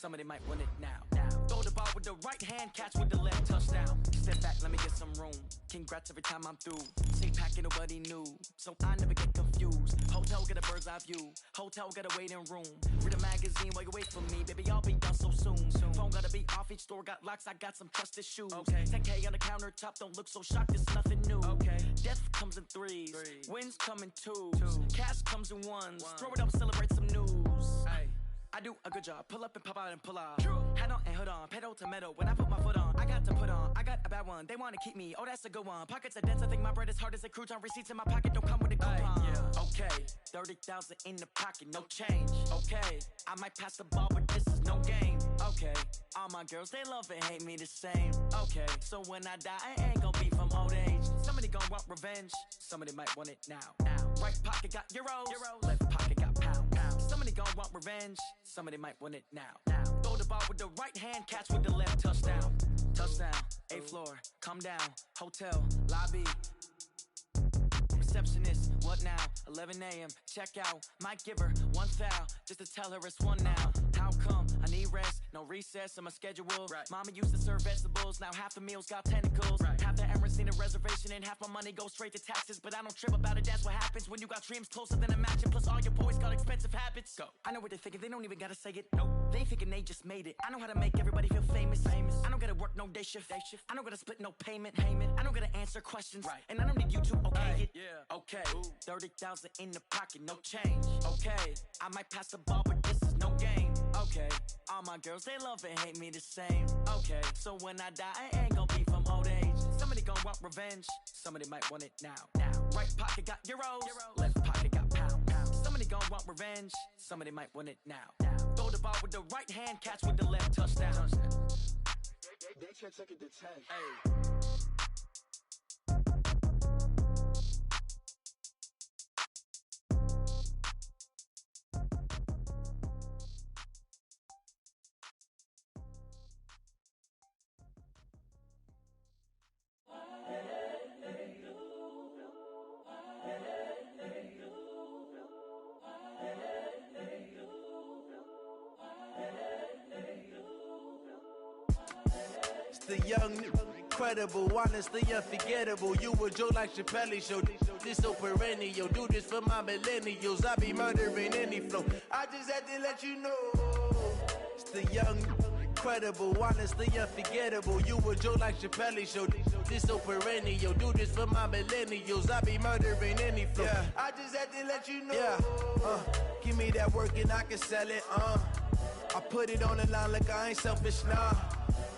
somebody might win it now. Throw the ball with the right hand, catch with the left, touchdown. Step back, let me get some room. Congrats every time I'm through. Say packing, nobody knew, so I never get confused. Hotel get a bird's eye view. Hotel get a waiting room. Read a magazine while you wait for me, baby. I'll be done so soon. Phone gotta be off, each store got locks. I got some trusted shoes. 10K on the countertop, don't look so shocked. It's nothing new. Death comes in threes, wins come in twos, cash comes in ones. Throw it up, celebrate some news. I do a good job, pull up and pop out and pull off. Hat on and hood on, pedal to metal. When I put my foot on, I got to put on. I got a bad one, they wanna keep me. Oh, that's a good one. Pockets are dense, I think my bread is hard as a crouton. Receipts in my pocket don't come with a coupon. Okay, 30,000 in the pocket, no change. Okay, I might pass the ball, but this is no game. Okay, all my girls, they love and hate me the same. Okay, so when I die, I ain't gon' be from old age. Somebody gon' want revenge, somebody might want it now. Right pocket got euros, left pocket got pounds. Somebody gon' want revenge, somebody might want it now. Throw the ball with the right hand, catch with the left, touchdown. Touchdown, 8th floor, come down, hotel, lobby. Receptionist, what now? 11 a.m., check out. Might give her one foul, just to tell her it's one now. How come? I need rest, no recess in my schedule. Mama used to serve vegetables, now half the meals got tentacles. Half the Emirates need a reservation and half my money goes straight to taxes. But I don't trip about it, that's what happens when you got dreams closer than a matching. Plus all your boys got expensive habits. Go. I know what they're thinking, they don't even gotta say it. Nope. They ain't thinking they just made it. I know how to make everybody feel famous. I don't gotta work no day shift. I don't gotta split no payment. I don't gotta answer questions. And I don't need you to okay it. Okay, 30,000 in the pocket, no change. Okay, I might pass the ball, but this is no game. Okay, all my girls, they love and hate me the same. Okay, so when I die, I ain't gon' be from old age. Somebody gon' want revenge, somebody might want it now. Right pocket got euros, left pocket got pounds. Somebody gon' want revenge, somebody might want it now. Throw the ball with the right hand, catch with the left, touchdown. They can't take it to 10. The young, incredible, honestly unforgettable. You a joke like Chappelle show. This so perennial. Do this for my millennials. I be murdering any flow. I just had to let you know. It's the young, incredible, honestly unforgettable. You a joke like Chappelle show. This so perennial. Do this for my millennials. I be murdering any flow. I just had to let you know. Give me that work and I can sell it. I put it on the line like I ain't selfish, nah.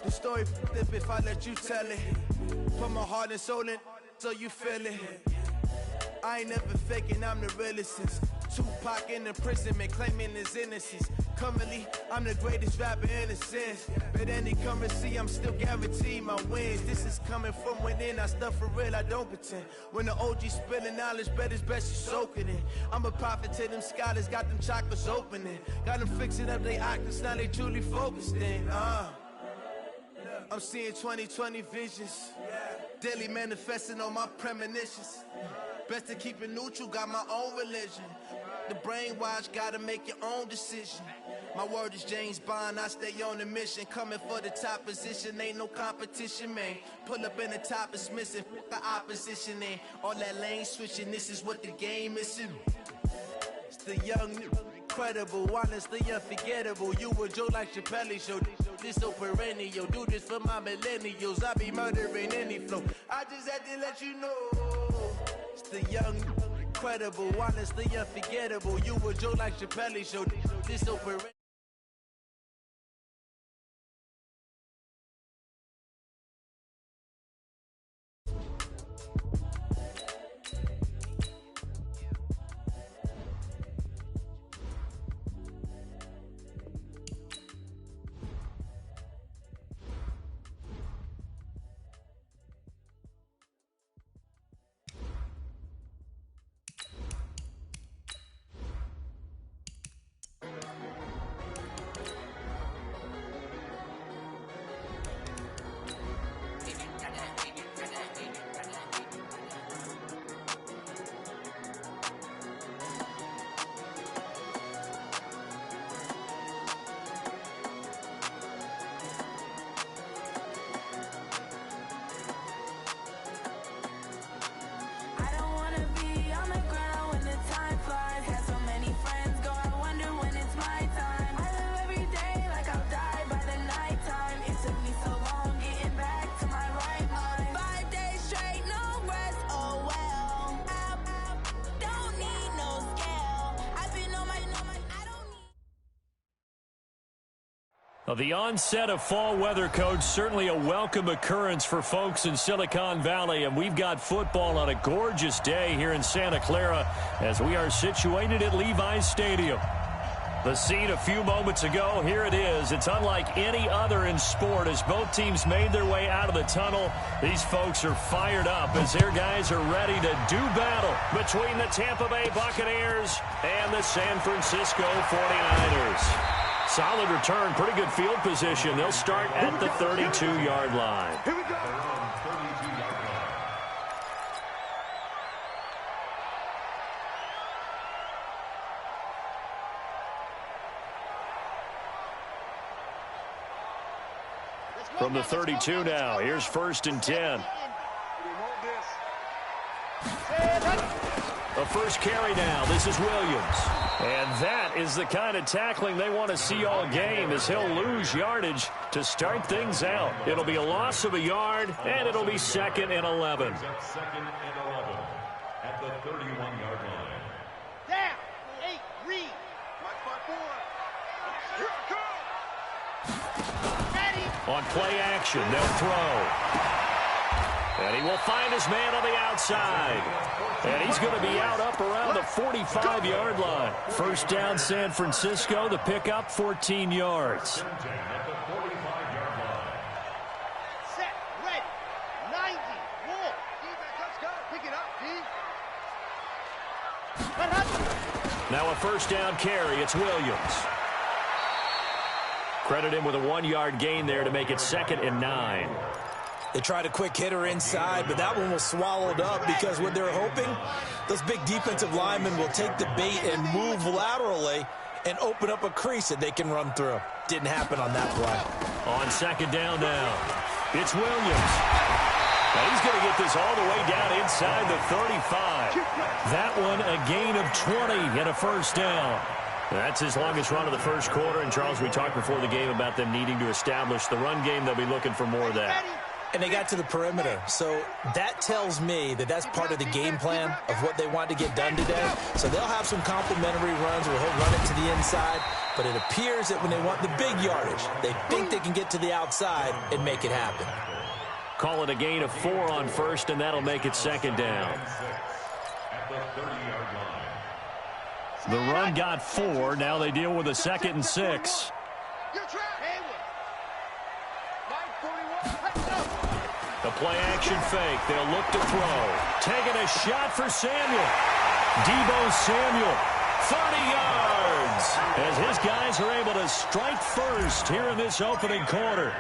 The story flip if I let you tell it. Put my heart and soul in so you feel it. I ain't never faking, I'm the realest since Tupac in imprisonment, claiming his innocence. Currently, I'm the greatest rapper in a sense. But any currency, I'm still guaranteed my wins. This is coming from within, I stuff for real, I don't pretend. When the OG spilling knowledge, bet it's best you soak it in. I'm a prophet to them scholars, got them chakras opening. Got them fixing up they octaves, now they truly focused in. I'm seeing 2020 visions, daily manifesting on my premonitions. Best to keep it neutral, got my own religion. The brainwash, gotta make your own decision. My word is James Bond, I stay on a mission. Coming for the top position, ain't no competition, man. Pull up in the top, it's missing, the opposition in. All that lane switching, this is what the game is. It's the young, incredible, honestly unforgettable. You a joke like Chappelle show. This so perennial. Do this for my millennials. I be murdering any flow. I just had to let you know. It's the young, incredible, honestly unforgettable. You a joke like Chappelle show. This so perennial. Well, the onset of fall weather, Coach, certainly a welcome occurrence for folks in Silicon Valley, and we've got football on a gorgeous day here in Santa Clara as we are situated at Levi's Stadium. The scene a few moments ago, here it is. It's unlike any other in sport as both teams made their way out of the tunnel. These folks are fired up as their guys are ready to do battle between the Tampa Bay Buccaneers and the San Francisco 49ers. Solid return, pretty good field position. They'll start at the 32-yard line. Here we go. From the 32 now, here's 1st and 10. A first carry now. This is Williams. And that is the kind of tackling they want to see all game as he'll lose yardage to start things out. It'll be a loss of a yard, and it'll be 2nd and 11. Second and 11 at the 31-yard line. Down. 8, read. Watch my boy. Here it comes. Ready. On play action, they'll throw. And he will find his man on the outside. And he's going to be out up around the 45-yard line. First down, San Francisco. The pickup, 14 yards. At the 45-yard line. Set. Ready. 90. More. Defense, let's go. Pick it up, D. Now a first down carry. It's Williams. Credit him with a 1-yard gain there to make it 2nd and 9. They tried a quick hitter inside, but that one was swallowed up because what they're hoping, those big defensive linemen will take the bait and move laterally and open up a crease that they can run through. Didn't happen on that play. On 2nd down now, it's Williams. Now he's going to get this all the way down inside the 35. That one a gain of 20 and a first down. That's his longest run of the first quarter. And, Charles, we talked before the game about them needing to establish the run game. They'll be looking for more of that. And they got to the perimeter. So that tells me that that's part of the game plan of what they want to get done today. So they'll have some complementary runs where he'll run it to the inside. But it appears that when they want the big yardage, they think they can get to the outside and make it happen. Call it a gain of 4 on first, and that'll make it 2nd down. At the 30-yard line. The run got 4. Now they deal with a 2nd and 6. The play-action fake. They'll look to throw. Taking a shot for Samuel. Deebo Samuel, 30 yards. As his guys are able to strike first here in this opening quarter.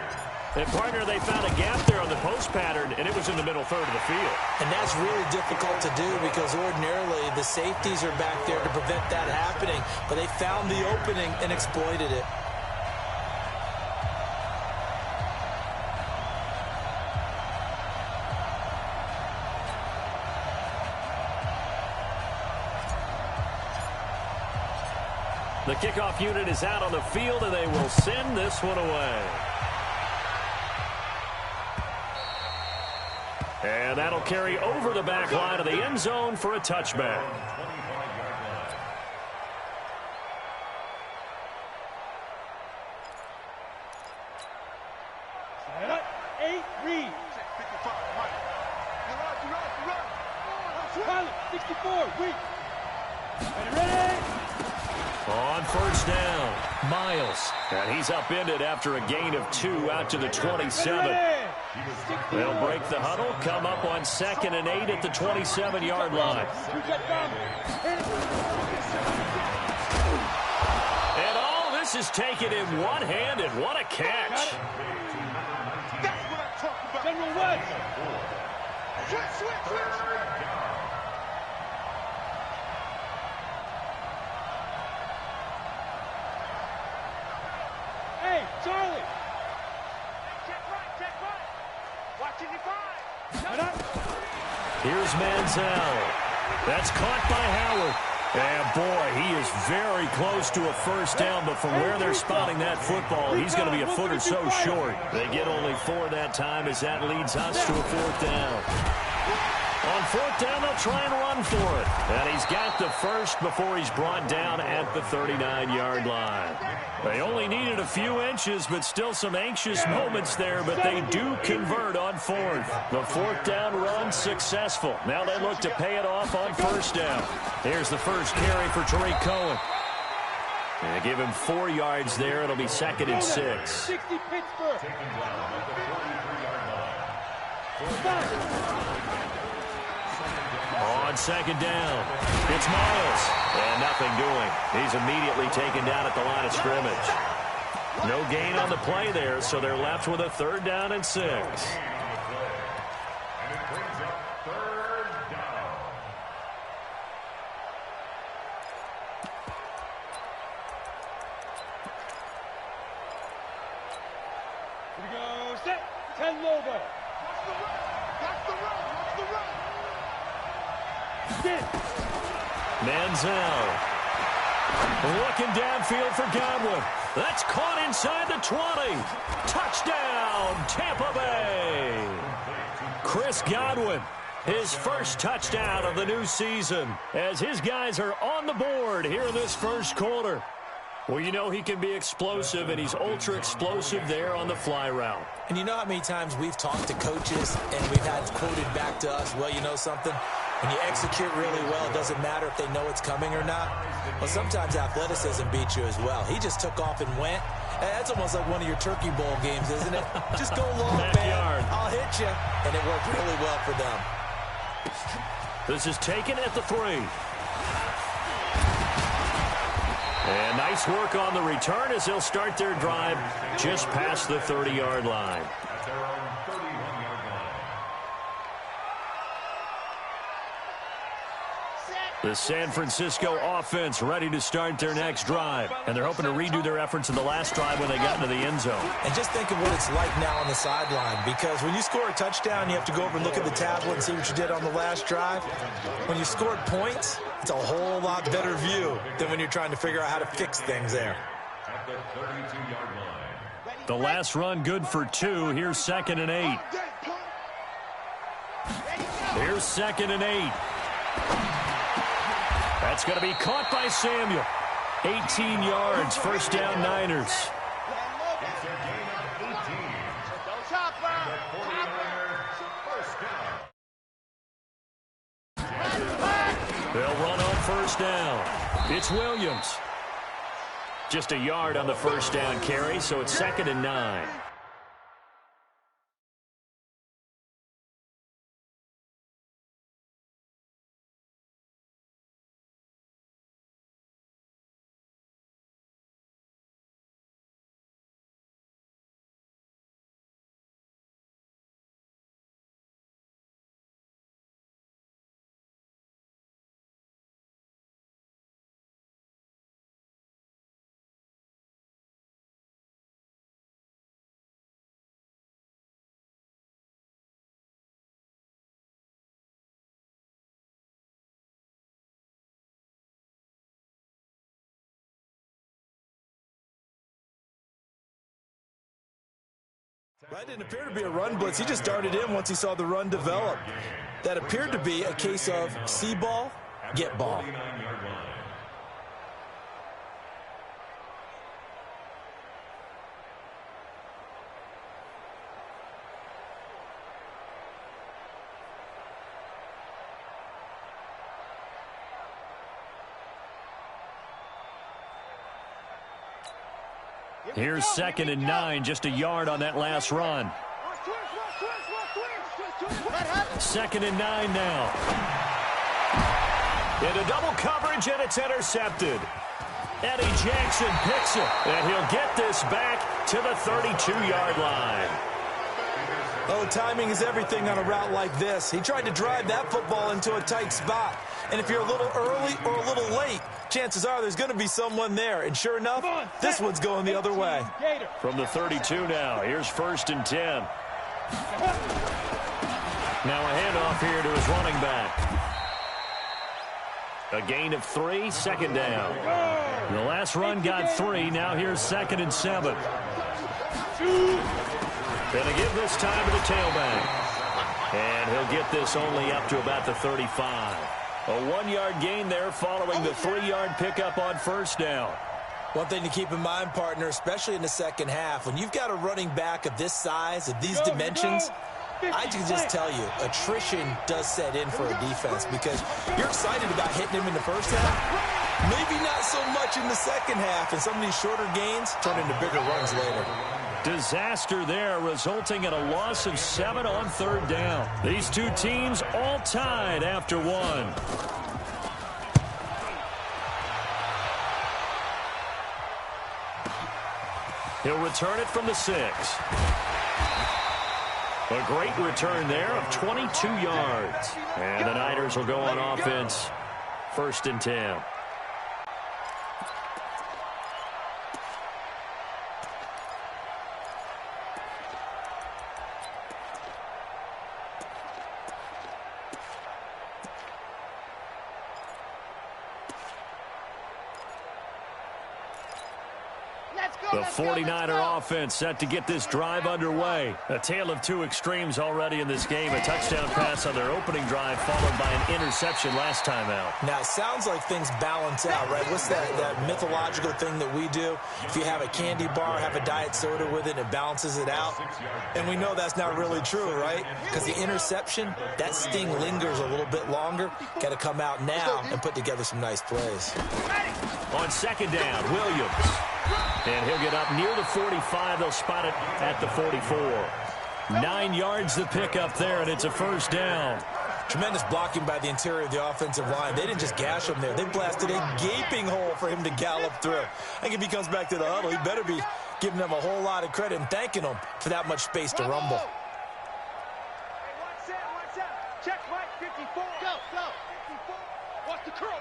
And, partner, they found a gap there on the post pattern, and it was in the middle third of the field. And that's really difficult to do because ordinarily the safeties are back there to prevent that happening. But they found the opening and exploited it. The kickoff unit is out on the field, and they will send this one away. And that'll carry over the back line of the end zone for a touchback. Set up. 8, read. 64, read. Ready. On first down, Miles. And he's upended after a gain of 2 out to the 27. They'll break the huddle, come up on 2nd and 8 at the 27-yard line. And all this is taken in one hand, and what a catch. That's what I'm talking about. General West. Switch. Hey, Charlie. Check right. Watching your 5. Here's Manziel. That's caught by Howard. And, boy, he is very close to a first down, but from where they're spotting that football, he's going to be a foot or so short. They get only 4 that time as that leads us to a 4th down. On fourth down, they'll try and run for it. And he's got the first before he's brought down at the 39-yard line. They only needed a few inches, but still some anxious moments there, but they do convert on fourth. The fourth down run successful. Now they look to pay it off on first down. Here's the first carry for Tariq Cohen. And give him 4 yards there. It'll be 2nd and 6. 60 Pittsburgh. On second down, it's Miles. And nothing doing. He's immediately taken down at the line of scrimmage. No gain on the play there, so they're left with a 3rd down and 6. And it brings up 3rd down. Here we go. Set. 10 Lobo. That's the run. That's the run. Manziel looking downfield for Godwin. That's caught inside the 20. Touchdown, Tampa Bay. Chris Godwin, his first touchdown of the new season, as his guys are on the board here in this first quarter. Well, you know he can be explosive, and he's ultra-explosive there on the fly route. And you know how many times we've talked to coaches and we've had quoted back to us, well, you know something? When you execute really well, it doesn't matter if they know it's coming or not. Well, sometimes athleticism beats you as well. He just took off and went. That's almost like one of your Turkey Bowl games, isn't it? Just go long, man. I'll hit you. And it worked really well for them. This is taken at the 3. And nice work on the return as they'll start their drive just past the 30-yard line. At their own 31-yard line. The San Francisco offense ready to start their next drive. And they're hoping to redo their efforts in the last drive when they got into the end zone. And just think of what it's like now on the sideline, because when you score a touchdown, you have to go over and look at the tablet and see what you did on the last drive. When you scored points, it's a whole lot better view than when you're trying to figure out how to fix things there. At the 32-yard line. The last run good for 2. Here's 2nd and 8. Here's 2nd and 8. That's going to be caught by Samuel. 18 yards, first down Niners. It's a gain of 18. The 49ers first down. They'll run on first down. It's Williams. Just a yard on the first down carry, so it's 2nd and 9. That didn't appear to be a run blitz. He just darted in once he saw the run develop. That appeared to be a case of see ball, get ball. 49-yard line. Here's 2nd and 9, just a yard on that last run. 2nd and 9 now. Into double coverage, and it's intercepted. Eddie Jackson picks it, and he'll get this back to the 32-yard line. Oh, timing is everything on a route like this. He tried to drive that football into a tight spot. And if you're a little early or a little late, chances are there's going to be someone there. And sure enough, this one's going the other way. From the 32 now, here's 1st and 10. Now a handoff here to his running back. A gain of 3, 2nd down. The last run got 3, now here's 2nd and 7. Going to give this time to the tailback. And he'll get this only up to about the 35. A 1-yard gain there following the 3-yard pickup on first down. One thing to keep in mind, partner, especially in the second half, when you've got a running back of this size, of these dimensions, I can just tell you, attrition does set in for a defense because you're excited about hitting him in the first half. Maybe not so much in the second half, and some of these shorter gains turn into bigger runs later. Disaster there, resulting in a loss of 7 on third down. These two teams all tied after one. He'll return it from the 6. A great return there of 22 yards. And the Niners will go on offense. 1st and 10. The 49er offense set to get this drive underway. A tale of two extremes already in this game. A touchdown pass on their opening drive followed by an interception last time out. Now, it sounds like things balance out, right? What's that mythological thing that we do? If you have a candy bar, have a diet soda with it, it balances it out. And we know that's not really true, right? Because the interception, that sting lingers a little bit longer. Got to come out now and put together some nice plays. On second down, Williams. And he'll get up near the 45. They'll spot it at the 44. 9 yards the pickup there, and it's a first down. Tremendous blocking by the interior of the offensive line. They didn't just gash him there. They blasted a gaping hole for him to gallop through. I think if he comes back to the huddle, he better be giving them a whole lot of credit and thanking them for that much space to rumble. Hey, watch out. Check Mike, 54. Go. 54. Watch the curl.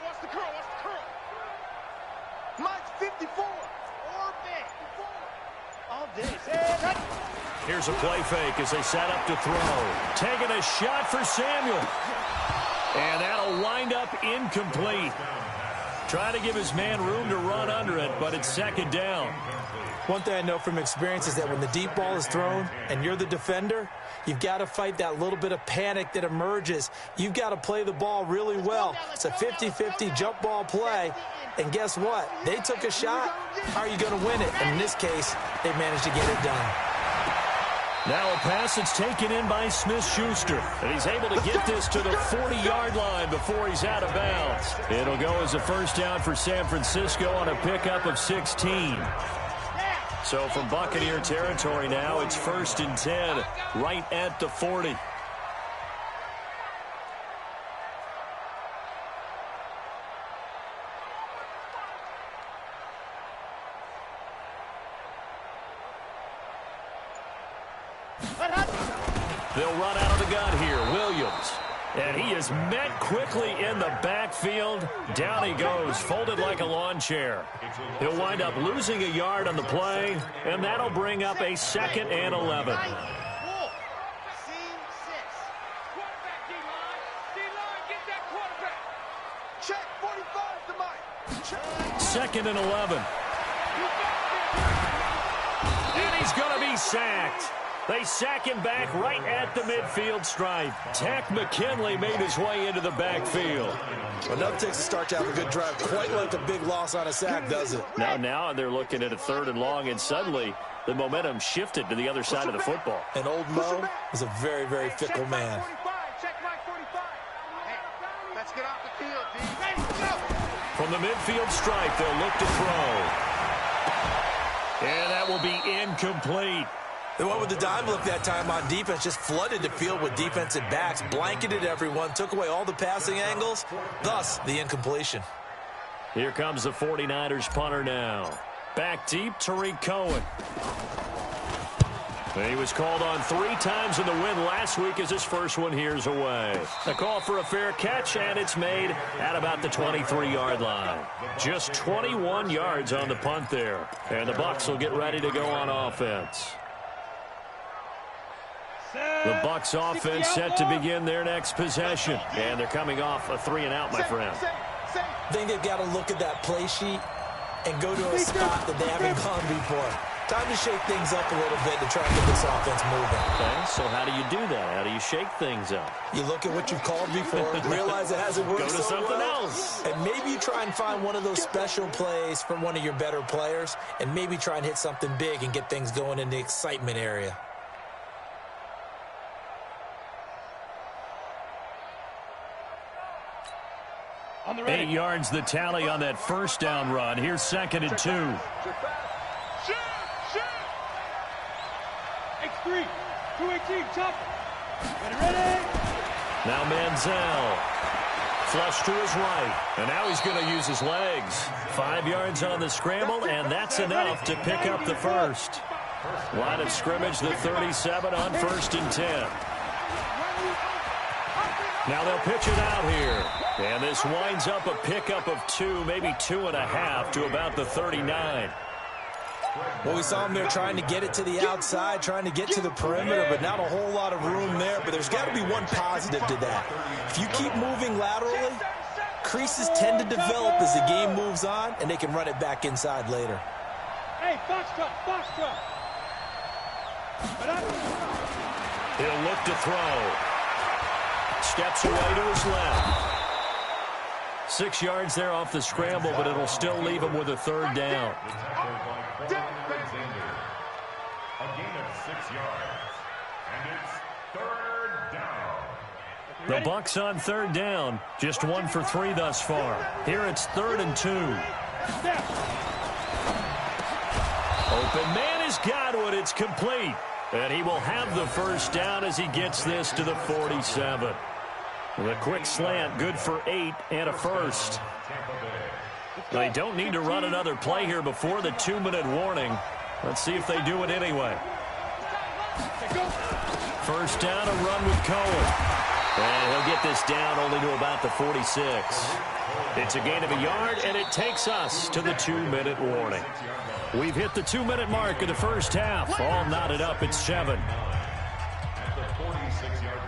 Mike's 54. All day. Here's a play fake as they set up to throw. Taking a shot for Samuel. And that'll wind up incomplete. Trying to give his man room to run under it, but it's second down. One thing I know from experience is that when the deep ball is thrown and you're the defender, you've got to fight that little bit of panic that emerges. You've got to play the ball really well. It's a 50-50 jump ball play. And guess what? They took a shot. How are you going to win it? And in this case, they managed to get it done. Now a pass that's taken in by Smith-Schuster. And he's able to get this to the 40-yard line before he's out of bounds. It'll go as a first down for San Francisco on a pickup of 16. So from Buccaneer territory now, it's 1st and 10, right at the 40. They'll run out of the gun here. Williams. And he is met quickly in the backfield. Down he goes, folded like a lawn chair. He'll wind up losing a yard on the play, and that'll bring up a 2nd and 11. Check 45 to Mike. 2nd and 11. And he's going to be sacked. They sack him back right at the midfield stripe. Tack McKinley made his way into the backfield. Well, nothing takes a start to have a good drive, quite like a big loss on a sack, does it? Now they're looking at a 3rd and long, and suddenly the momentum shifted to the other side of the football. And old Mo is a very, very fickle man. Check Mike 45. Hey, let's get off the field, D. Ready, go. From the midfield stripe, they'll look to throw. And that will be incomplete. They went with the dime look that time on defense, just flooded the field with defensive backs, blanketed everyone, took away all the passing angles, thus the incompletion. Here comes the 49ers punter now. Back deep, Tariq Cohen. He was called on 3 times in the win last week as his first one here's away. A call for a fair catch, and it's made at about the 23-yard line. Just 21 yards on the punt there. And the Bucs will get ready to go on offense. The Bucs offense set to begin their next possession. And they're coming off a 3-and-out, my friend. I think they've got to look at that play sheet and go to a spot that they haven't gone before. Time to shake things up a little bit to try and get this offense moving. Okay, so how do you do that? How do you shake things up? You look at what you've called before, realize it hasn't worked Go to so something well, else. and maybe you try and find one of those special plays from one of your better players, and maybe try and hit something big and get things going in the excitement area. On the 8 yards the tally on that first down run. Here's 2nd and 2. Shoot! X3, 218, chopper. Ready? Now Manziel. Flush to his right. And now he's going to use his legs. 5 yards on the scramble, and that's enough to pick up the first. Line of scrimmage, the 37 on 1st and 10. Now they'll pitch it out here. And this winds up a pickup of 2, maybe 2.5 to about the 39. Well, we saw him there trying to get it to the outside, trying to get to the perimeter, but not a whole lot of room there. But there's got to be one positive to that. If you keep moving laterally, creases tend to develop as the game moves on, and they can run it back inside later. Hey, foxtrot. He'll look to throw. Steps away to his left. 6 yards there off the scramble, but it'll still leave him with a 3rd down. A gain of 6 yards, and it's 3rd down. The Bucs on 3rd down, just 1 for 3 thus far. Here it's 3rd and 2. Open man is Godwin. It's complete, and he will have the first down as he gets this to the 47. The quick slant, good for 8 and a first. They don't need to run another play here before the 2-minute warning. Let's see if they do it anyway. First down, a run with Cohen. And he'll get this down only to about the 46. It's a gain of a yard, and it takes us to the 2-minute warning. We've hit the 2-minute mark of the first half. All knotted up at 7. At the 46-yard line.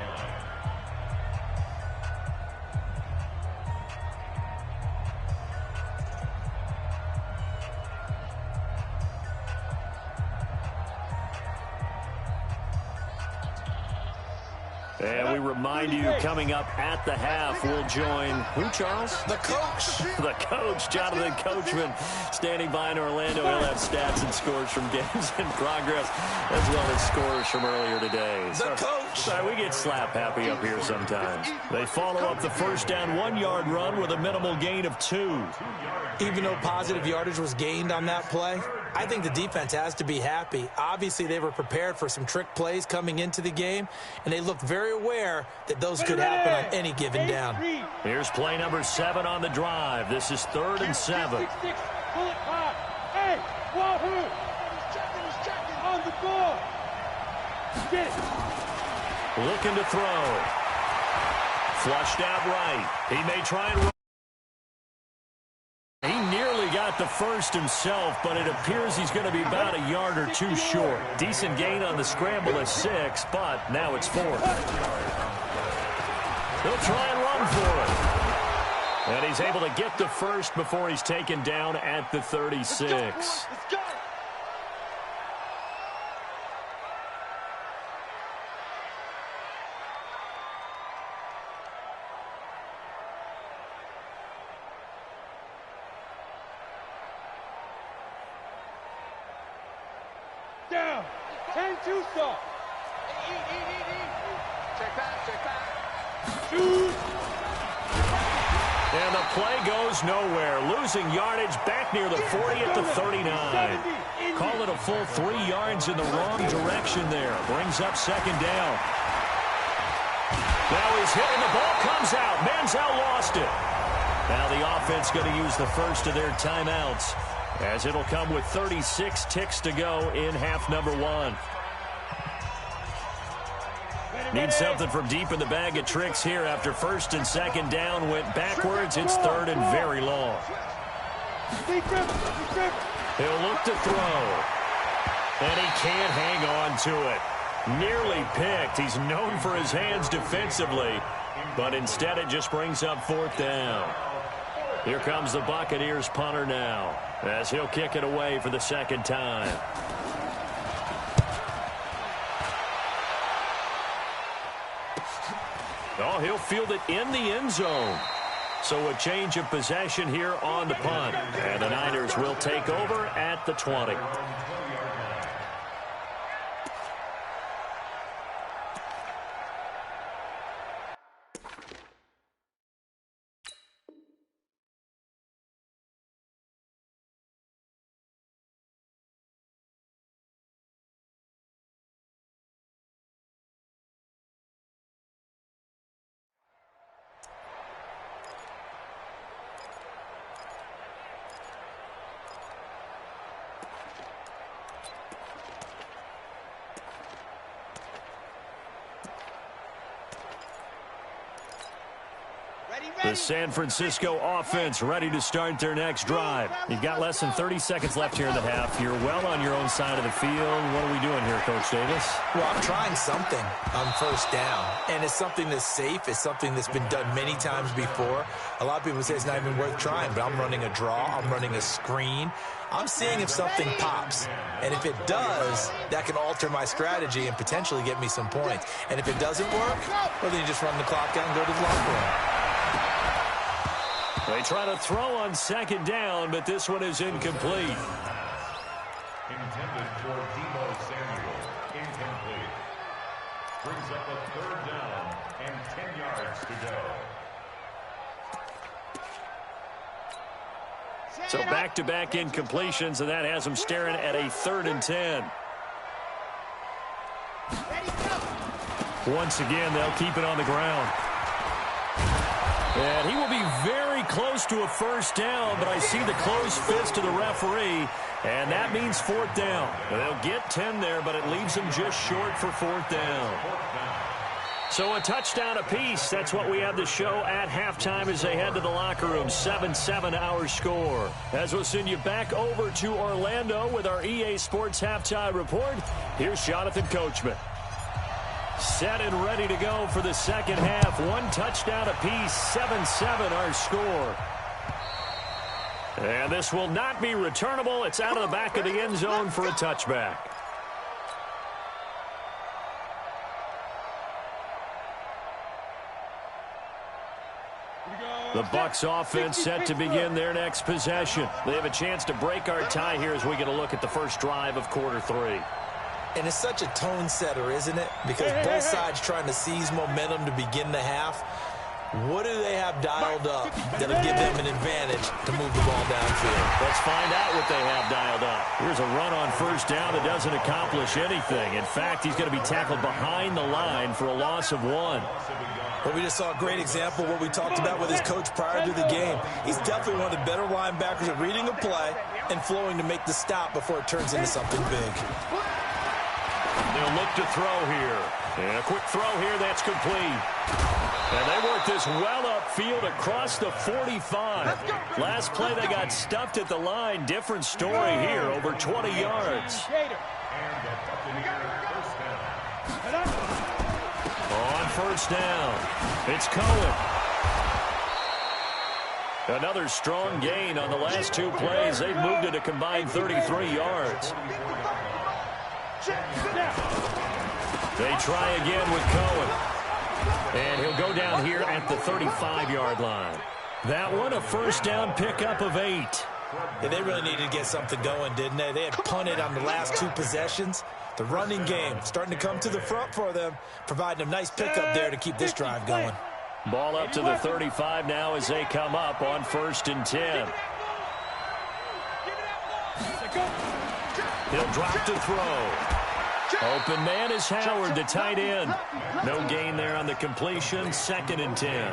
And we remind you, coming up at the half, we'll join who, Charles? The coach. The coach, Jonathan Coachman, standing by in Orlando. He'll have stats and scores from games in progress, as well as scores from earlier today. The coach. Sorry, we get slap happy up here sometimes. They follow up the first down 1-yard run with a minimal gain of 2. Even though positive yardage was gained on that play, I think the defense has to be happy. Obviously, they were prepared for some trick plays coming into the game, and they looked very aware that those could happen on any given down. Here's play number 7 on the drive. This is 3rd and 7. Hey, wahoo! He's checking on the ball. Get it. Looking to throw. Flushed out right. He may try and run. He nearly got the first himself, but it appears he's going to be about a yard or 2 short. Decent gain on the scramble at 6, but now it's 4th. He'll try and run for it. And he's able to get the first before he's taken down at the 36. Let's go. Down. 10-2 stop. Eat. Check back. Shoot. And the play goes nowhere. Losing yardage back near the 40 at the 39. Call it a full 3 yards in the wrong direction there. Brings up 2nd down. Now he's hit and the ball comes out. Manziel lost it. Now the offense going to use the first of their timeouts, as it'll come with 36 ticks to go in half number 1. Need something from deep in the bag of tricks here after 1st and 2nd down went backwards. It's 3rd and very long. He'll look to throw. And he can't hang on to it. Nearly picked. He's known for his hands defensively, but instead it just brings up 4th down. Here comes the Buccaneers punter now, as he'll kick it away for the 2nd time. Oh, he'll field it in the end zone. So a change of possession here on the punt. And the Niners will take over at the 20. The San Francisco offense ready to start their next drive. You've got less than 30 seconds left here in the half. You're well on your own side of the field. What are we doing here, Coach Davis? Well, I'm trying something on first down, and it's something that's safe. It's something that's been done many times before. A lot of people say it's not even worth trying, but I'm running a draw. I'm running a screen. I'm seeing if something pops, and if it does, that can alter my strategy and potentially get me some points. And if it doesn't work, well, then you just run the clock out and go to the locker room. They try to throw on second down, but this one is incomplete. Intended for Deebo Samuel. Incomplete. Brings up a third down and 10 yards to go. So back-to-back incompletions, and that has them staring at a 3rd and 10. Once again, they'll keep it on the ground. And he will be very close to a first down, but I see the closed fist of the referee, and that means 4th down. They'll get 10 there, but it leaves them just short for 4th down. So a touchdown apiece. That's what we have the show at halftime as they head to the locker room. 7-7 our score. As we'll send you back over to Orlando with our EA Sports Halftime Report, here's Jonathan Coachman. Set and ready to go for the second half. 1 touchdown apiece, 7-7 our score. And this will not be returnable. It's out of the back of the end zone for a touchback. The Bucs offense set to begin their next possession. They have a chance to break our tie here as we get a look at the first drive of quarter 3. And it's such a tone setter, isn't it? Because both sides trying to seize momentum to begin the half. What do they have dialed up that'll give them an advantage to move the ball downfield? Let's find out what they have dialed up. Here's a run on first down that doesn't accomplish anything. In fact, he's going to be tackled behind the line for a loss of 1. Well, we just saw a great example of what we talked about with his coach prior to the game. He's definitely one of the better linebackers at reading a play and flowing to make the stop before it turns into something big. They'll look to throw here. And a quick throw here, that's complete. And they work this well upfield across the 45. Last play, they got stuffed at the line. Different story here, over 20 yards. On first down, it's Cohen. Another strong gain on the last 2 plays. They've moved it a combined 33 yards. They try again with Cohen. And he'll go down here at the 35-yard line. That one, a first down pickup of 8. Yeah, they really needed to get something going, didn't they? They had punted on the last 2 possessions. The running game starting to come to the front for them, providing a nice pickup there to keep this drive going. Ball up to the 35 now as they come up on 1st and 10. He'll drop to throw. Open man is Howard, the tight end. No gain there on the completion, 2nd and 10.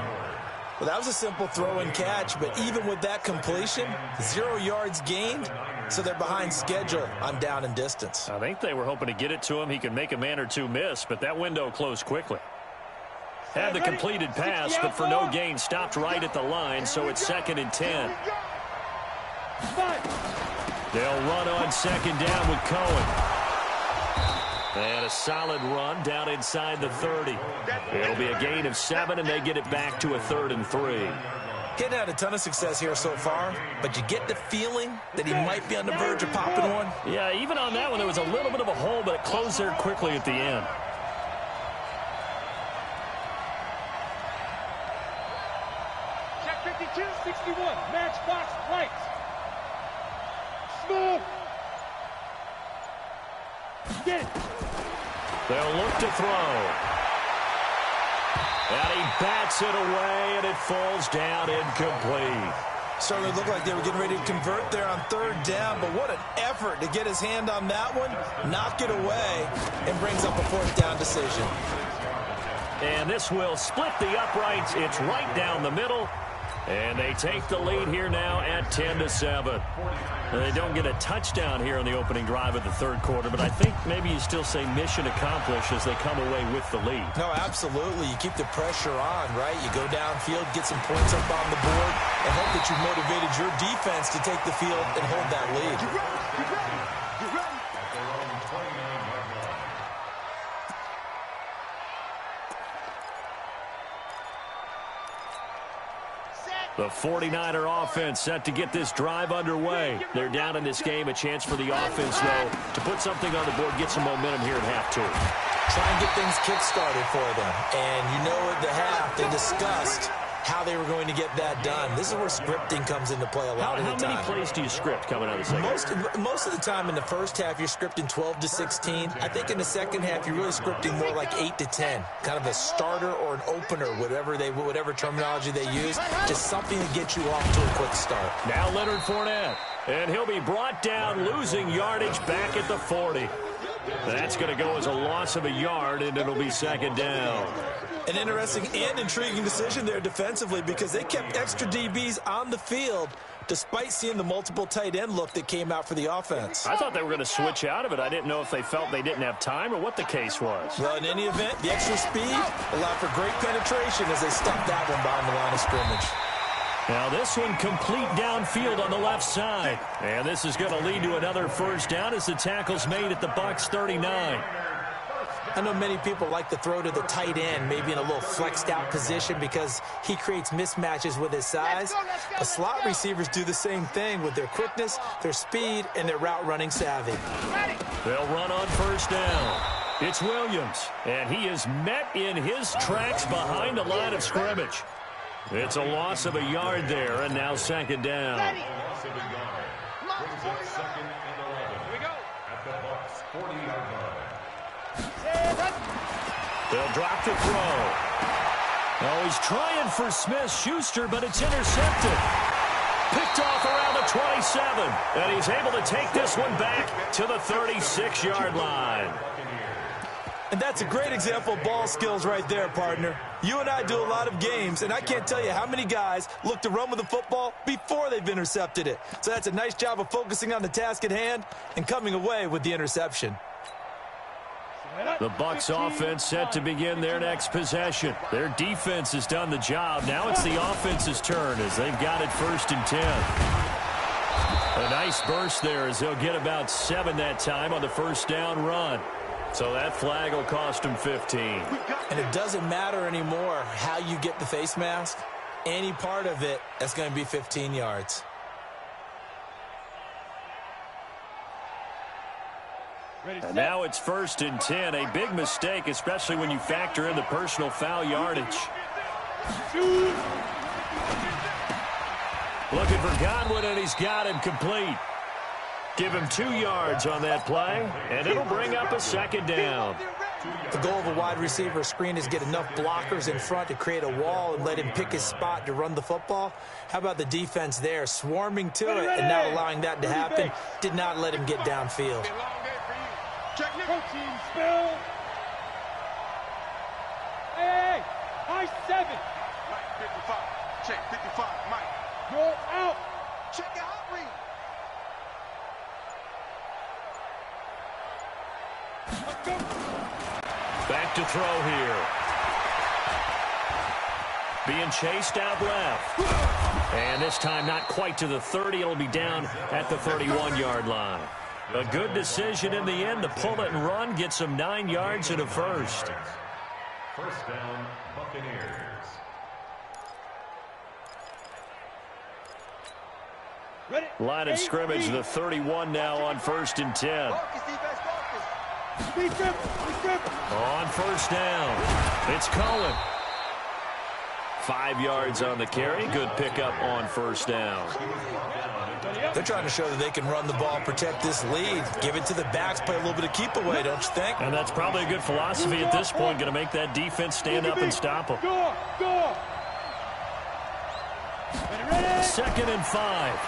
Well, that was a simple throw and catch, but even with that completion, 0 yards gained, so they're behind schedule on down and distance. I think they were hoping to get it to him. He could make a man or 2 miss, but that window closed quickly. Had the completed pass, but for no gain, stopped right at the line, so it's 2nd and 10. They'll run on 2nd down with Cohen. And a solid run down inside the 30. It'll be a gain of 7, and they get it back to a 3rd and 3. He hadn't had a ton of success here so far, but you get the feeling that he might be on the verge of popping one. Yeah, even on that one, there was a little bit of a hole, but it closed there quickly at the end. 61, matchbox lights. Smooth. Get it. They'll look to throw. And he bats it away, and it falls down incomplete. Certainly looked like they were getting ready to convert there on third down, but what an effort to get his hand on that one, knock it away, and brings up a fourth down decision. And this will split the uprights. It's right down the middle. And they take the lead here now at 10-7. They don't get a touchdown here on the opening drive of the third quarter, but I think maybe you still say mission accomplished as they come away with the lead. No, absolutely. You keep the pressure on, right? You go downfield, get some points up on the board, and hope that you motivated your defense to take the field and hold that lead. You're ready. You're ready. The 49er offense set to get this drive underway. They're down in this game. A chance for the offense, though, to put something on the board, get some momentum here at half two. Try and get things kick-started for them. And you know at the half, they discussed how they were going to get that done. This is where scripting comes into play a lot of the time. How many plays do you script coming out of the second? Most of the time in the first half, you're scripting 12 to 16. I think in the second half, you're really scripting more like 8 to 10. Kind of a starter or an opener, whatever terminology they use. Just something to get you off to a quick start. Now Leonard Fournette. And he'll be brought down, losing yardage back at the 40. That's going to go as a loss of a yard, and it'll be second down. An interesting and intriguing decision there defensively because they kept extra DBs on the field despite seeing the multiple tight end look that came out for the offense. I thought they were going to switch out of it. I didn't know if they felt they didn't have time or what the case was. Well, in any event, the extra speed allowed for great penetration as they stuck that one behind the line of scrimmage. Now this one complete downfield on the left side. And this is going to lead to another first down as the tackle's made at the Bucs 39. I know many people like to throw to the tight end, maybe in a little flexed out position because he creates mismatches with his size. But slot receivers do the same thing with their quickness, their speed, and their route running savvy. They'll run on first down. It's Williams, and he is met in his tracks behind the line of scrimmage. It's a loss of a yard there, and now second down. Loss of a yard. Brings it second and 11. Here we go. At the Bucs 40-yard line. They'll drop the throw. Oh, he's trying for Smith-Schuster, but it's intercepted. Picked off around the 27, and he's able to take this one back to the 36-yard line. And that's a great example of ball skills right there, partner. You and I do a lot of games, and I can't tell you how many guys look to run with the football before they've intercepted it. So that's a nice job of focusing on the task at hand and coming away with the interception. The Bucs offense set to begin their next possession. Their defense has done the job. Now it's the offense's turn as they've got it first and 10. A nice burst there as they'll get about 7 that time on the first down run. So that flag will cost them 15. And it doesn't matter anymore how you get the face mask. Any part of it, that's going to be 15 yards. And now it's first and 10. A big mistake, especially when you factor in the personal foul yardage. Looking for Godwin, and he's got him complete. Give him 2 yards on that play, and it'll bring up a second down. The goal of a wide receiver screen is get enough blockers in front to create a wall and let him pick his spot to run the football. How about the defense there, swarming to it and not allowing that to happen? Did not let him get downfield. Check protein spill. Hey, high 7. Mike 55. Check 55. Mike. You're out. Check out read. Let's go. Back to throw here. Being chased out left. And this time not quite to the 30. It'll be down at the 31-yard line. A good decision in the end to pull it and run. Get some 9 yards and a first. First down, Buccaneers. Ready. Line of scrimmage, the 31 now on first and 10. On first down, it's Cohen. 5 yards on the carry. Good pickup on first down. They're trying to show that they can run the ball, protect this lead, give it to the backs, play a little bit of keep away, don't you think? And that's probably a good philosophy at this point, going to make that defense stand up and stop them. Go. 2nd and 5.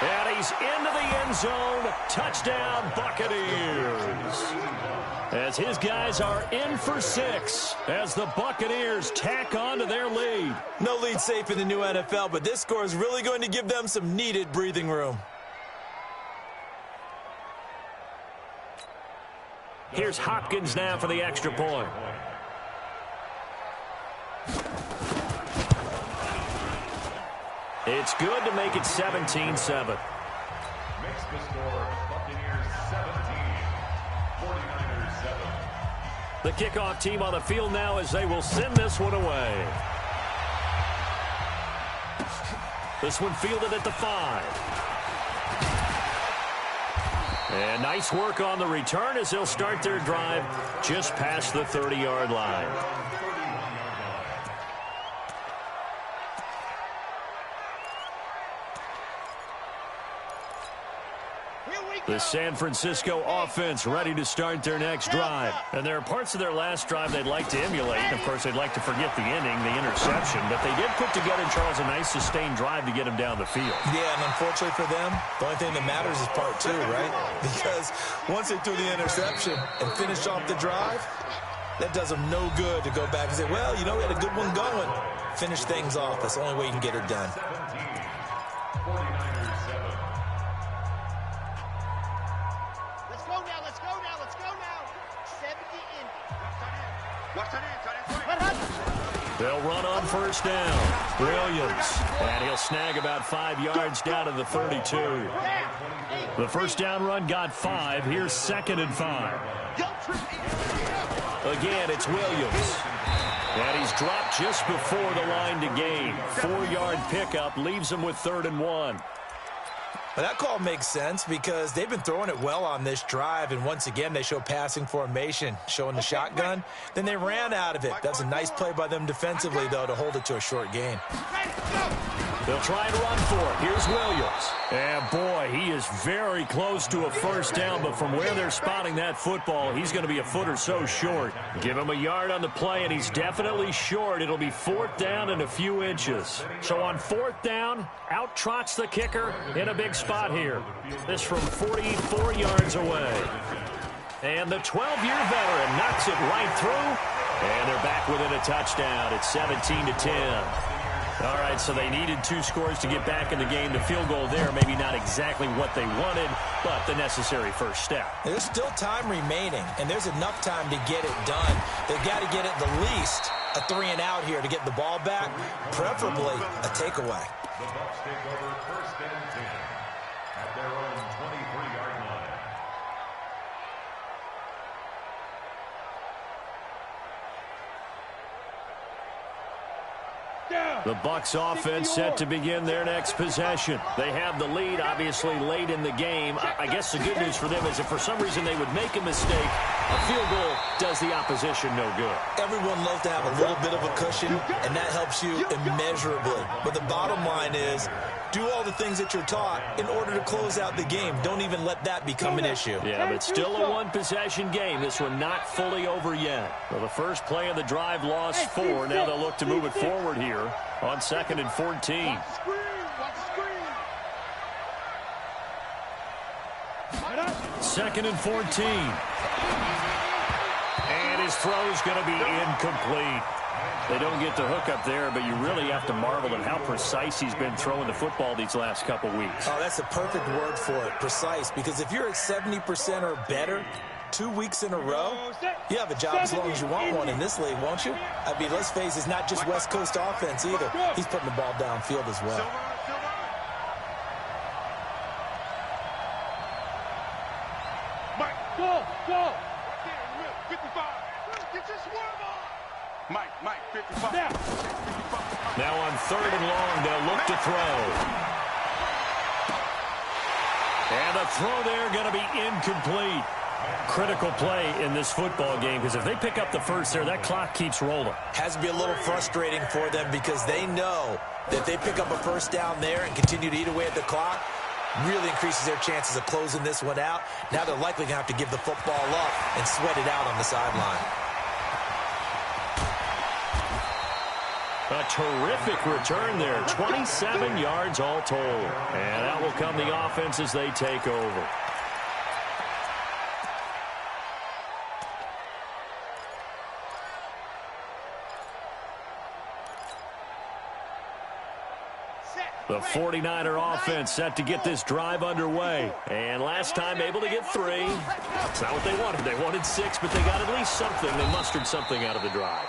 And he's into the end zone. Touchdown, Buccaneers. As his guys are in for 6 as the Buccaneers tack on to their lead. No lead safe in the new NFL, but this score is really going to give them some needed breathing room. Here's Hopkins now for the extra point. It's good to make it 17-7. Makes the score Buccaneers 17, 49ers 7. The kickoff team on the field now as they will send this one away. This one fielded at the 5. And nice work on the return as they'll start their drive just past the 30-yard line. The San Francisco offense ready to start their next drive. And there are parts of their last drive they'd like to emulate. And, of course, they'd like to forget the ending, the interception. But they did put together, Charles, a nice sustained drive to get them down the field. Yeah, and unfortunately for them, the only thing that matters is part 2, right? Because once they threw the interception and finished off the drive, that does them no good to go back and say, well, you know, we had a good one going. Finish things off. That's the only way you can get it done. 49ers 7. Let's go now. 70 in. Watch that in. They'll run on first down. Williams. And he'll snag about 5 yards down to the 32. The first down run got 5. Here's 2nd and 5. Again, it's Williams. And he's dropped just before the line to gain. 4-yard pickup leaves him with 3rd and 1. Well, that call makes sense because they've been throwing it well on this drive, and once again they show passing formation, showing the shotgun. Then they ran out of it. That's a nice play by them defensively, though, to hold it to a short gain. They'll try and run for it. Here's Williams. And, boy, he is very close to a first down, but from where they're spotting that football, he's going to be a foot or so short. Give him a yard on the play, and he's definitely short. It'll be 4th down and a few inches. So on 4th down, out trots the kicker in a big spot here. This from 44 yards away. And the 12-year veteran knocks it right through, and they're back within a touchdown. It's 17-10. All right, so they needed 2 scores to get back in the game. The field goal there, maybe not exactly what they wanted, but the necessary first step. There's still time remaining, and there's enough time to get it done. They've got to get it the least a 3-and-out here to get the ball back, preferably a takeaway. The Bucs take over 1st and 10 at their own 23-yard line. The Bucs offense set to begin their next possession. They have the lead, obviously, late in the game. I guess the good news for them is if for some reason they would make a mistake, a field goal does the opposition no good. Everyone loves to have a little bit of a cushion, and that helps you immeasurably. But the bottom line is, do all the things that you're taught in order to close out the game. Don't even let that become an issue. Yeah, but still a one-possession game. This one not fully over yet. Well, the first play of the drive lost 4. Now they'll look to move it forward here on 2nd and 14. Watch the screen. 2nd and 14. And his throw's going to be incomplete. They don't get the hook up there, but you really have to marvel at how precise he's been throwing the football these last couple weeks. Oh, that's a perfect word for it, precise, because if you're at 70% or better 2 weeks in a row, you have a job as long as you want one in this league, won't you? I mean, let's face it, it's not just West Coast offense either. He's putting the ball downfield as well. Mike, go. 55. Get your swerve on. Mike, 55. Now on 3rd and long, they'll look to throw. And the throw there going to be incomplete. Critical play in this football game, because if they pick up the first there, that clock keeps rolling. Has to be a little frustrating for them because they know that if they pick up a first down there and continue to eat away at the clock, really increases their chances of closing this one out. Now they're likely going to have to give the football up and sweat it out on the sideline. A terrific return there. 27 yards all told. And out will come the offense as they take over. The 49er offense set to get this drive underway. And last time able to get 3. That's not what they wanted. They wanted 6, but they got at least something. They mustered something out of the drive.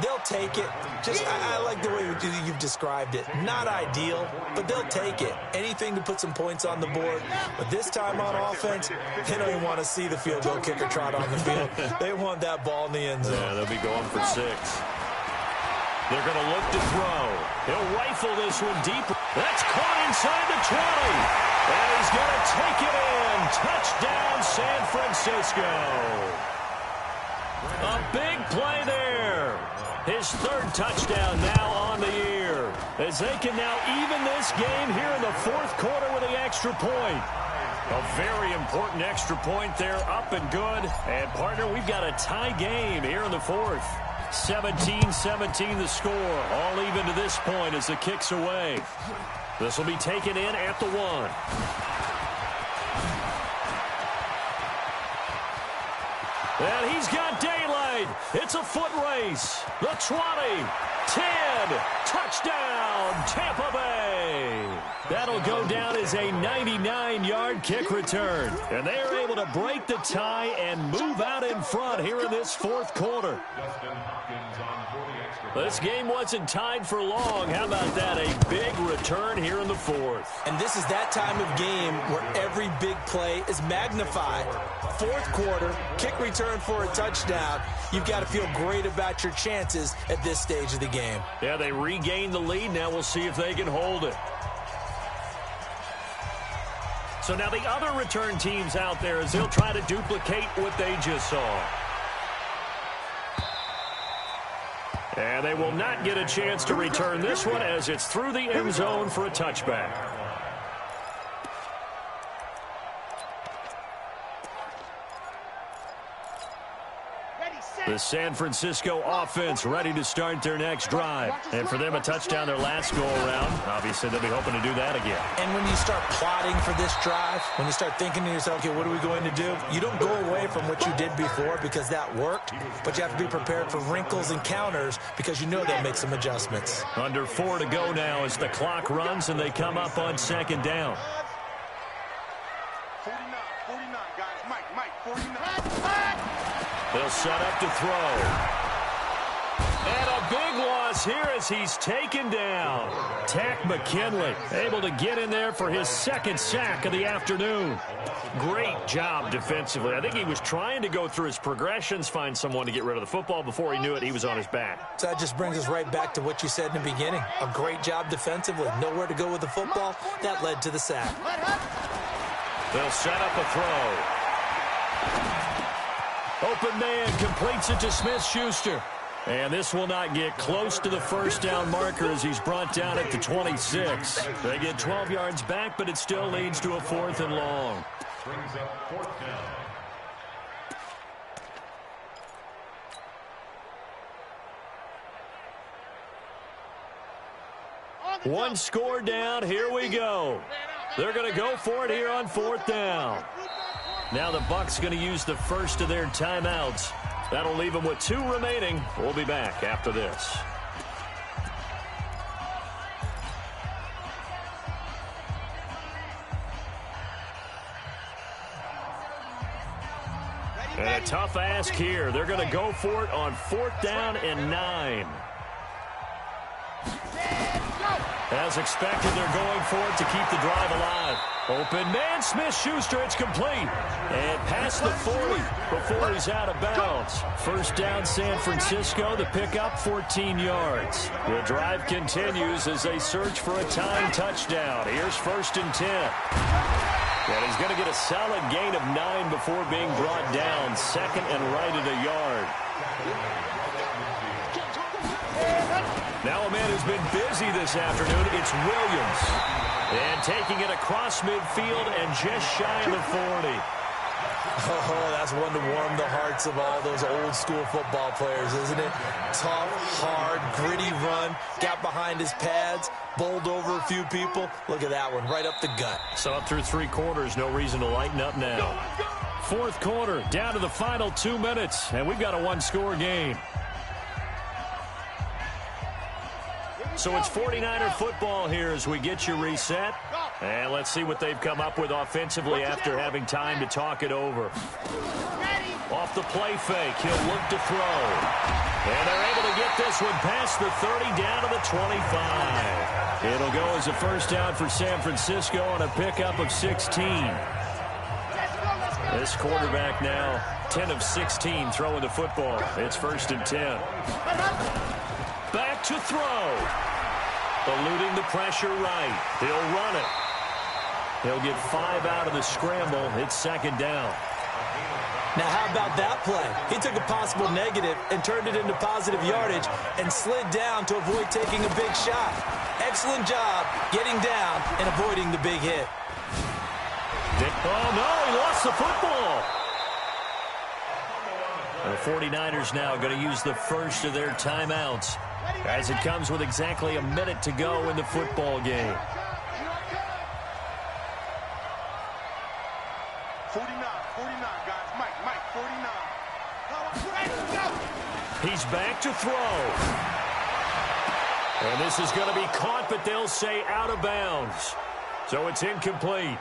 They'll take it. I like the way you've described it. Not ideal, but they'll take it. Anything to put some points on the board. But this time on offense, they don't even want to see the field goal kicker trot on the field. They want that ball in the end zone. Yeah, they'll be going for 6. They're going to look to throw. He'll rifle this one deep. That's caught inside the 20. And he's going to take it in. Touchdown, San Francisco. A big play there. His 3rd touchdown now on the year. As they can now even this game here in the 4th quarter with the extra point. A very important extra point there, up and good. And, partner, we've got a tie game here in the 4th. 17-17 the score. All even to this point as the kick's away. This will be taken in at the 1. And he's got daylight. It's a foot race. The 20, 10, touchdown, Tampa Bay. That'll go down as a 99-yard kick return. And they are able to break the tie and move out in front here in this 4th quarter. This game wasn't tied for long. How about that? A big return here in the 4th. And this is that time of game where every big play is magnified. 4th quarter, kick return for a touchdown. You've got to feel great about your chances at this stage of the game. Yeah, they regained the lead. Now we'll see if they can hold it. So now the other return teams out there as they'll try to duplicate what they just saw. And they will not get a chance to return this one as it's through the end zone for a touchback. The San Francisco offense ready to start their next drive. And for them, a touchdown their last go-around. Obviously, they'll be hoping to do that again. And when you start plotting for this drive, when you start thinking to yourself, okay, what are we going to do? You don't go away from what you did before because that worked, but you have to be prepared for wrinkles and counters because you know they'll make some adjustments. Under 4 to go now as the clock runs and they come up on 2nd down. 49, guys. Mike, 49. They'll set up to throw. And a big loss here as he's taken down. Tack McKinley able to get in there for his 2nd sack of the afternoon. Great job defensively. I think he was trying to go through his progressions, find someone to get rid of the football. Before he knew it, he was on his back. So that just brings us right back to what you said in the beginning. A great job defensively. Nowhere to go with the football. That led to the sack. They'll set up a throw. Open man completes it to Smith-Schuster. And this will not get close to the 1st down marker as he's brought down at the 26. They get 12 yards back, but it still leads to a 4th and long. Brings up 4th down. One score down. Here we go. They're going to go for it here on 4th down. Now the Bucs going to use the first of their timeouts. That'll leave them with 2 remaining. We'll be back after this. And a tough ask here. They're going to go for it on 4th down and 9. As expected, they're going for it to keep the drive alive. Open man, Smith-Schuster, it's complete. And past the 40 before he's out of bounds. 1st down, San Francisco. The pickup, 14 yards. The drive continues as they search for a tying touchdown. Here's 1st and 10. And he's going to get a solid gain of 9 before being brought down. Second and right at a yard. Now a man who's been busy this afternoon, it's Williams. And taking it across midfield and just shy of the 40. Oh, that's one to warm the hearts of all those old-school football players, isn't it? Tough, hard, gritty run, got behind his pads, bowled over a few people. Look at that one, right up the gut. So up through 3 quarters, no reason to lighten up now. Fourth quarter, down to the final 2 minutes, and we've got a one-score game. So it's 49er football here as we get you reset. And let's see what they've come up with offensively after having time to talk it over. Off the play fake, he'll look to throw. And they're able to get this one past the 30 down to the 25. It'll go as a first down for San Francisco on a pickup of 16. This quarterback now 10 of 16 throwing the football. It's first and 10. Back to throw. Eluding the pressure right. He'll run it. He'll get 5 out of the scramble. It's second down. Now, how about that play? He took a possible negative and turned it into positive yardage and slid down to avoid taking a big shot. Excellent job getting down and avoiding the big hit. Oh, no, he lost the football. The 49ers now going to use the first of their timeouts as it comes with exactly a minute to go in the football game. 49, guys. Mike, 49. He's back to throw. And this is going to be caught, but they'll say out of bounds. So it's incomplete.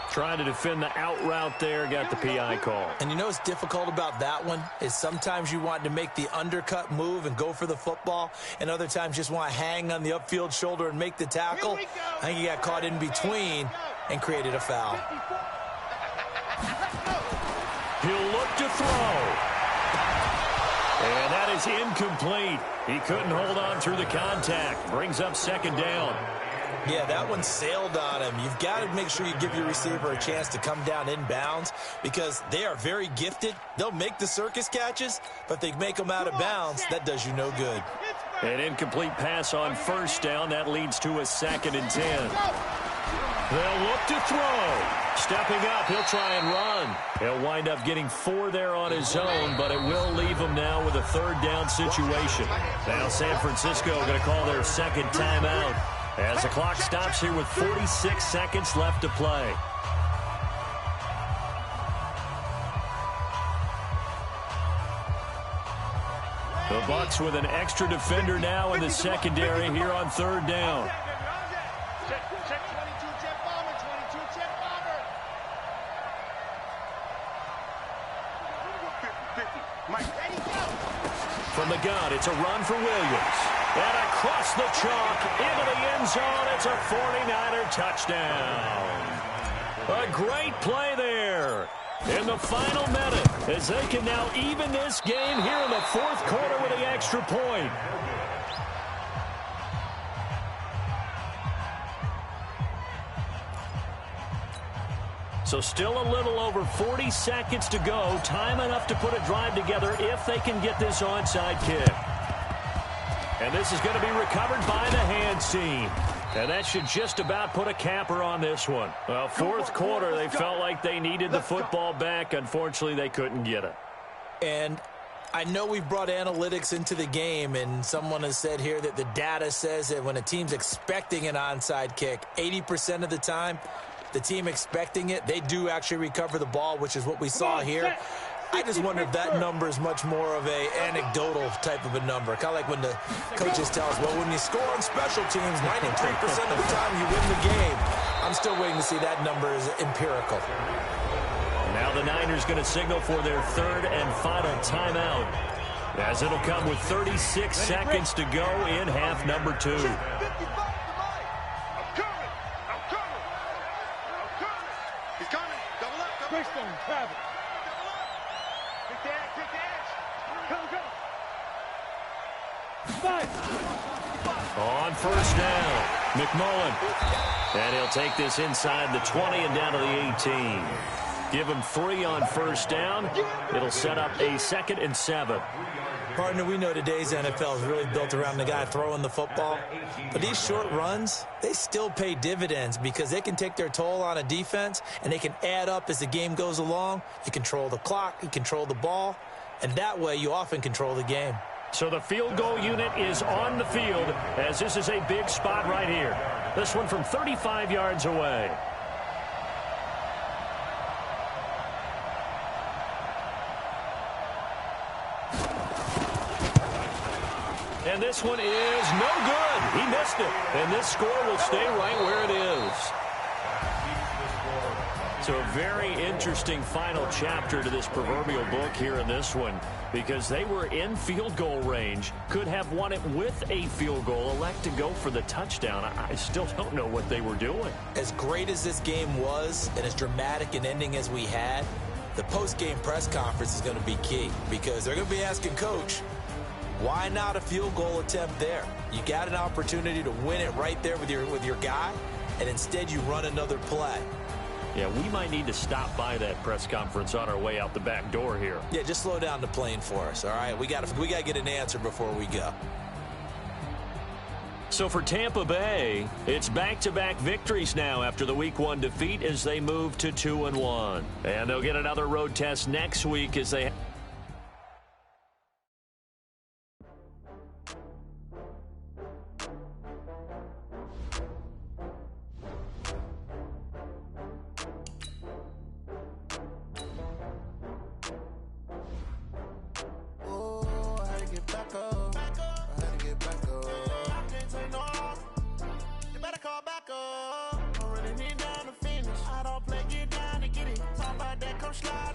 Trying to defend the out route there, got the PI call. And you know what's difficult about that one is sometimes you want to make the undercut move and go for the football, and other times just want to hang on the upfield shoulder and make the tackle. I think he got caught in between and created a foul. He'll look to throw. And that is incomplete. He couldn't hold on through the contact. Brings up second down. Yeah, that one sailed on him. You've got to make sure you give your receiver a chance to come down inbounds because they are very gifted. They'll make the circus catches, but if they make them out of bounds, that does you no good. An incomplete pass on first down. That leads to a second and 10. They'll look to throw. Stepping up, he'll try and run. He'll wind up getting 4 there on his own, but it will leave him now with a third down situation. Now San Francisco going to call their second timeout as the clock stops here with 46 seconds left to play. The Bucs with an extra defender now in the secondary here on third down. Check 22, check bomber, 22, check bomber. 50. Mike, Ready, go. From the gun, it's a run for Williams. And across the chalk, into the end zone, it's a 49er touchdown. A great play there in the final minute as they can now even this game here in the fourth quarter with the extra point. So still a little over 40 seconds to go. Time enough to put a drive together if they can get this onside kick. And this is going to be recovered by the hands team. And that should just about put a capper on this one. Well, fourth quarter, they felt like they needed the football back. Unfortunately, they couldn't get it. And I know we've brought analytics into the game, and someone has said here that the data says that when a team's expecting an onside kick, 80% of the time, the team expecting it, they do actually recover the ball, which is what we saw here. I just wonder if that number is much more of a anecdotal type of a number. Kind of like when the coaches tell us, well, when you score on special teams, 93% of the time you win the game. I'm still waiting to see that number is empirical. Now the Niners going to signal for their third and final timeout, as it'll come with 36 seconds to go in half number 2. I'm coming. He's coming. Double up. Quickstone, travel. Quick the edge. Go. 5. On first down. McMullen. And he'll take this inside the 20 and down to the 18. Give him 3 on first down. It'll set up a 2nd and 7. Partner, we know today's NFL is really built around the guy throwing the football. But these short runs, they still pay dividends because they can take their toll on a defense, and they can add up as the game goes along. You control the clock, you control the ball, and that way you often control the game. So the field goal unit is on the field as this is a big spot right here. This one from 35 yards away. And this one is no good. He missed it. And this score will stay right where it is. So a very interesting final chapter to this proverbial book here in this one, because they were in field goal range, could have won it with a field goal, elect to go for the touchdown. I still don't know what they were doing. As great as this game was and as dramatic an ending as we had, the post-game press conference is going to be key because they're going to be asking Coach, why not a field goal attempt there? You got an opportunity to win it right there with your guy, and instead you run another play. Yeah, we might need to stop by that press conference on our way out the back door here. Yeah, just slow down the plane for us, all right? We got to get an answer before we go. So for Tampa Bay, it's back-to-back victories now after the Week 1 defeat as they move to 2-1. And they'll get another road test next week as they... Slide